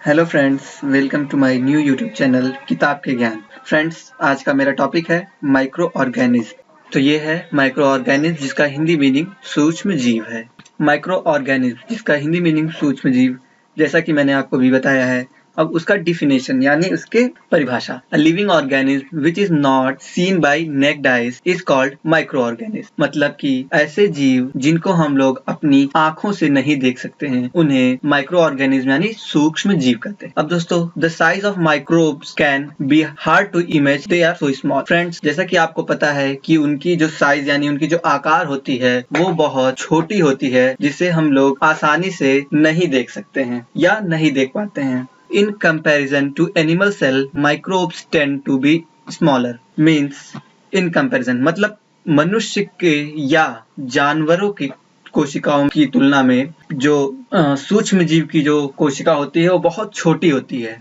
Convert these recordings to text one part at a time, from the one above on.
Hello friends, welcome to my new YouTube channel किताब के ज्ञान। फ्रेंड्स, आज का मेरा टॉपिक है माइक्रो ऑर्गेनिज्म। तो ये है माइक्रो ऑर्गेनिज्म जिसका हिंदी मीनिंग सूक्ष्म जीव है। माइक्रो ऑर्गेनिज्म जिसका हिंदी मीनिंग सूक्ष्म जीव, जैसा कि मैंने आपको भी बताया है। अब उसका डिफिनेशन यानी उसके परिभाषा, a living organism which is not seen by naked eyes is called micro organism. मतलब कि ऐसे जीव जिनको हम लोग अपनी आंखों से नहीं देख सकते हैं, उन्हें माइक्रो ऑर्गेनिज्म यानी सूक्ष्म जीव कहते हैं। अब दोस्तों, the size of microbes can be hard to image, they are so small. Friends, जैसा कि आपको पता है कि उनकी जो साइज यानी उनकी जो आकार होती है वो बहुत छोटी होती है, जिसे हम लोग आसानी से नहीं देख सकते हैं या नहीं देख पाते हैं। In comparison to animal cell, microbes tend to be smaller. Means in comparison मतलब मनुष्य के या जानवरों की कोशिकाओं की तुलना में जो सूक्ष्म जीव की जो कोशिका होती है वो बहुत छोटी होती है,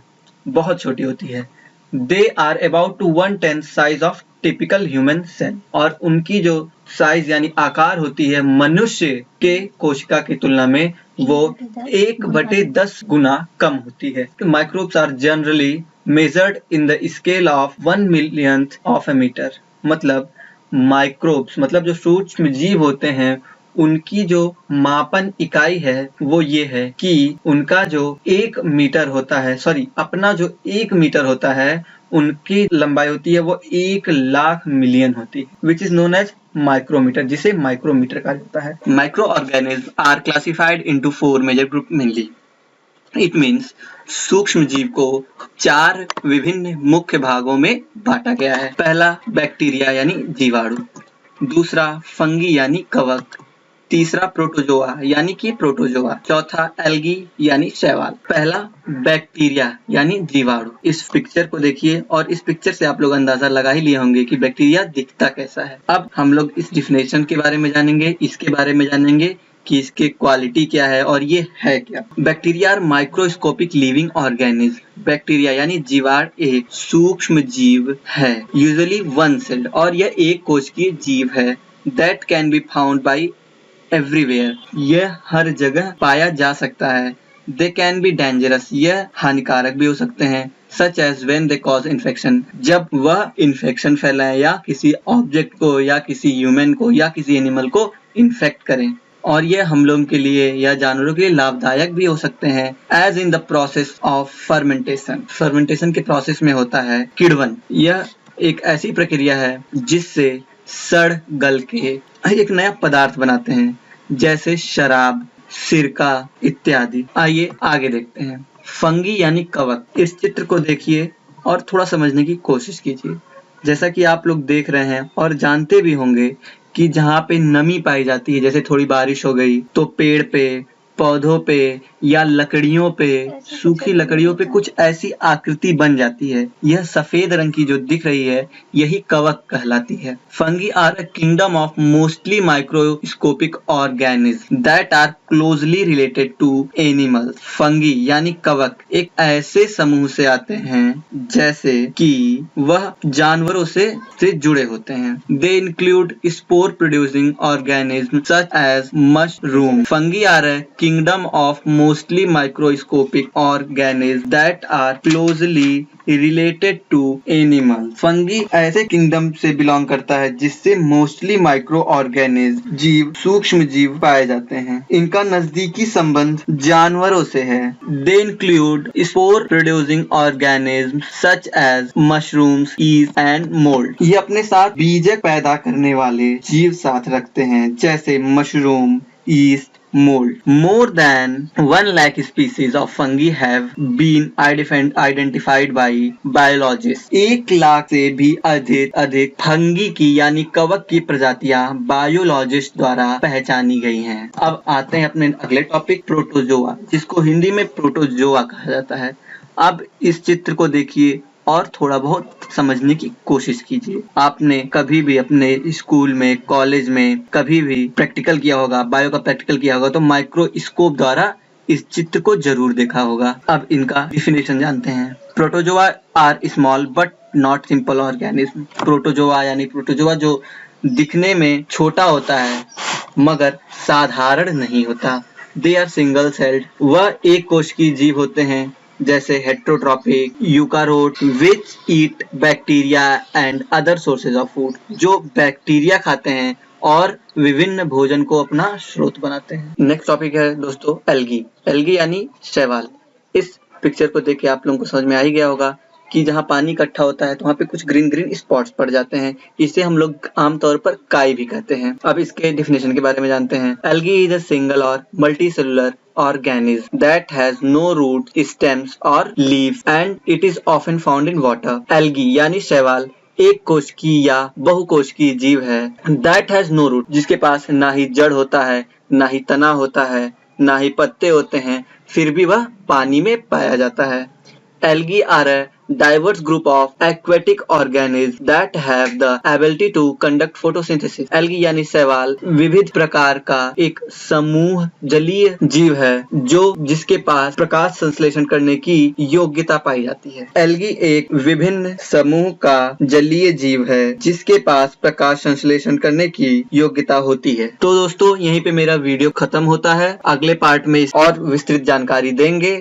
बहुत छोटी होती है। They are about to 1/10 size of typical human cell। और उनकी जो साइज यानी आकार होती है मनुष्य के कोशिका की तुलना में वो 1/10 गुना कम होती है। Microbes are generally measured in the scale of 1 millionth of a metre. मतलब माइक्रोब्स मतलब जो सूक्ष्म जीव होते हैं उनकी जो मापन इकाई है वो ये है कि उनका जो 1 मीटर होता है, अपना जो 1 मीटर होता है उनकी लंबाई होती है वो 1,00,000 मिलियन होती है, which is known as micrometre, जिसे माइक्रोमीटर कहा जाता है। Micro organism are classified into 4 major group mainly. It means सूक्ष्म जीव को 4 विभिन्न मुख्य भागों में बांटा गया है। पहला बैक्टीरिया यानी जीवाणु, दूसरा फंगी यानी कवक, तीसरा प्रोटोजोआ यानी कि प्रोटोजोआ, चौथा एल्गी यानी शैवाल। पहला बैक्टीरिया यानी जीवाणु। इस पिक्चर को देखिए और इस पिक्चर से आप लोग अंदाजा लगा ही लिए होंगे कि बैक्टीरिया दिखता कैसा है। अब हम लोग इस डिफिनेशन के बारे में जानेंगे, इसके बारे में जानेंगे कि इसके क्वालिटी क्या है और ये है क्या। Bacteria are microscopic living organism. Bacteria यानी जीवाणु एक सूक्ष्म जीव है, यूजुअली वन सेल्ड, और यह एक कोशिकीय जीव है। That can be found by everywhere, यह हर जगह पाया जा सकता है। दे कैन बी डेंजरस, यह हानिकारक भी हो सकते हैं। Such as when they cause infection, जब वह इन्फेक्शन फैलाएं या किसी ऑब्जेक्ट को या किसी ह्यूमन को या किसी एनिमल को इन्फेक्ट करें। और ये हम लोगों के लिए या जानवरों के लिए लाभदायक भी हो सकते हैं। As in the process of fermentation, fermentation के प्रोसेस में होता है किण्वन। यह एक ऐसी प्रक्रिया है जिससे सड़ गल के एक नया पदार्थ बनाते हैं, जैसे शराब, सिरका इत्यादि। आइए आगे देखते हैं। फंगी यानी कवक। इस चित्र को देखिए और थोड़ा समझने की कोशिश कीजिए। जैसा कि आप लोग देख रहे हैं और जानते भी होंगे कि जहाँ पे नमी पाई जाती है, जैसे थोड़ी बारिश हो गई तो पेड़ पे, पौधों पे या लकड़ियों पे, सूखी लकड़ियों पे कुछ ऐसी आकृति बन जाती है। यह सफेद रंग की जो दिख रही है यही कवक कहलाती है। Fungi are a kingdom of mostly microscopic organism that are closely related to animals. Fungi यानी कवक एक ऐसे समूह से आते हैं जैसे कि वह जानवरों से जुड़े होते हैं। They include spore producing organism such as mushroom. Fungi are a kingdom of mostly microscopic organism that are closely related to animal. Fungi ऐसे किंगडम से बिलोंग करता है जिससे मोस्टली माइक्रो ऑर्गेनिज्म जीव, सूक्ष्म जीव पाए जाते हैं। इनका नजदीकी संबंध जानवरों से है। They include spore producing organism such as mushrooms, yeast and mould. ये अपने साथ बीजक पैदा करने वाले जीव साथ रखते हैं, जैसे mushroom, east, mold. More than 1 lakh species of fungi have been identified by biologists. 1,00,000 से भी अधिक फंगी की यानी कवक की प्रजातियां बायोलॉजिस्ट द्वारा पहचानी गई हैं। अब आते हैं अपने अगले टॉपिक, प्रोटोजोआ, जिसको हिंदी में प्रोटोजोआ कहा जाता है। अब इस चित्र को देखिए और थोड़ा बहुत समझने की कोशिश कीजिए। आपने कभी भी अपने स्कूल में, कॉलेज में कभी भी प्रैक्टिकल किया होगा, बायो का प्रैक्टिकल किया होगा तो माइक्रोस्कोप द्वारा इस चित्र को जरूर देखा होगा। अब इनका डिफिनेशन जानते हैं। Protozoa are small but not simple organism. Protozoa यानी प्रोटोजोआ जो दिखने में छोटा होता है मगर साधारण नहीं होता। दे आर सिंगल सेल्ड, वह एक कोशिकीय जीव होते हैं जैसे heterotrophic, eukaryote which eat bacteria and other sources of food, जो बैक्टीरिया खाते हैं और विभिन्न भोजन को अपना स्रोत बनाते हैं। नेक्स्ट टॉपिक है दोस्तों एल्गी। एल्गी यानी शैवाल। इस पिक्चर को देख के आप लोगों को समझ में आ ही गया होगा कि जहाँ पानी इकट्ठा होता है तो वहाँ पे कुछ ग्रीन ग्रीन स्पॉट्स पड़ जाते हैं। इसे हम लोग आमतौर पर काई भी कहते हैं। अब इसके डेफिनेशन के बारे में जानते हैं। एल्गी इज अ सिंगल और multicellular organism that has no roots, stems or leaves and it is often found in water. Algae यानी शैवाल एक कोशिकीय या बहुकोशिकीय जीव है। That has no root, जिसके पास ना ही जड़ होता है, ना ही तना होता है, ना ही पत्ते होते हैं, फिर भी वह पानी में पाया जाता है। Algae are a diverse group of aquatic organisms that have the ability to conduct photosynthesis. Algae यानी शैवाल विविध प्रकार का एक समूह जलीय जीव है जो जिसके पास प्रकाश संश्लेषण करने की योग्यता पाई जाती है। Algae एक विभिन्न समूह का जलीय जीव है जिसके पास प्रकाश संश्लेषण करने की योग्यता होती है। तो दोस्तों यहीं पे मेरा वीडियो खत्म होता है। अगले पार्ट में और विस्तृत जानकारी देंगे।